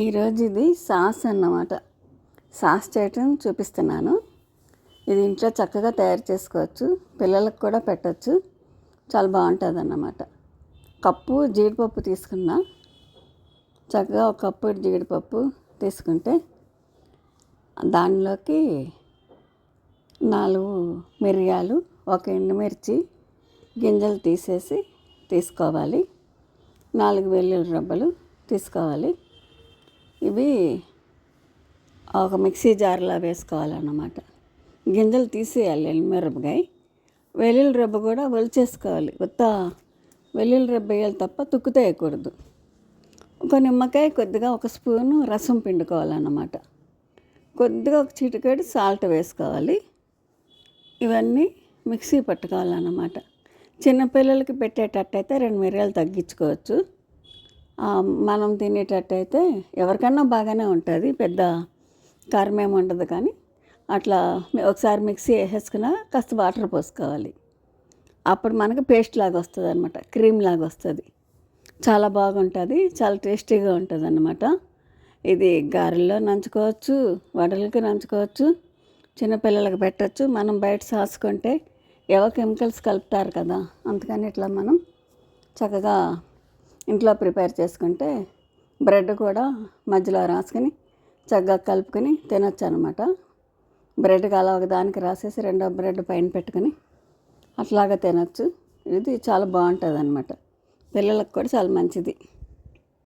ఈరోజు ఇది సాస్ అన్నమాట. సాస్ చేయటం చూపిస్తున్నాను. ఇది ఇంట్లో చక్కగా తయారు చేసుకోవచ్చు, పిల్లలకు కూడా పెట్టచ్చు. చాలా బాగుంటుంది అన్నమాట. కప్పు జీడిపప్పు తీసుకున్నా. చక్కగా ఒక కప్పు జీడిపప్పు తీసుకుంటే దానిలోకి 4 మిరియాలు, 1 ఎండుమిర్చి గింజలు తీసేసి తీసుకోవాలి. 4 వెల్లుల్లి రెబ్బలు తీసుకోవాలి. ఇవి ఒక మిక్సీ జార్లో వేసుకోవాలన్నమాట. గింజలు తీసేయాలి మిరపకాయ. వెల్లుల్లి రెబ్బ కూడా ఒలిచేసుకోవాలి. కొత్త వెల్లుల్లి రెబ్బ వేయాలి తప్ప తుక్కు వేయకూడదు. ఒక నిమ్మకాయ కొద్దిగా 1 స్పూను రసం పిండుకోవాలన్నమాట. కొద్దిగా 1 చిటికెడు సాల్ట్ వేసుకోవాలి. ఇవన్నీ మిక్సీ పట్టుకోవాలన్నమాట. చిన్నపిల్లలకి పెట్టేటట్టయితే 2 మిరియాలు తగ్గించుకోవచ్చు. మనం తినేటట్టయితే ఎవరికన్నా బాగానే ఉంటుంది, పెద్ద కారం ఏమి ఉండదు. కానీ అట్లా ఒకసారి మిక్సీ వేసేసుకున్నా కాస్త వాటర్ పోసుకోవాలి. అప్పుడు మనకు పేస్ట్ లాగా వస్తుంది అనమాట, క్రీమ్ లాగా వస్తుంది. చాలా బాగుంటుంది, చాలా టేస్టీగా ఉంటుంది అన్నమాట. ఇది గారెల్లో నంచుకోవచ్చు, వడలకి నంచుకోవచ్చు, చిన్నపిల్లలకి పెట్టచ్చు. మనం బయట సాస్ కొంటే ఏవో కెమికల్స్ కలుపుతారు కదా, అందుకని ఇట్లా మనం చక్కగా ఇంట్లో ప్రిపేర్ చేసుకుంటే బ్రెడ్ కూడా మధ్యలో రాసుకొని చక్కగా కలుపుకొని తినొచ్చు అనమాట. బ్రెడ్కి అలా ఒక దానికి రాసేసి రెండో బ్రెడ్ పైన పెట్టుకొని అట్లాగా తినొచ్చు. ఇది చాలా బాగుంటుంది అనమాట. పిల్లలకు కూడా చాలా మంచిది.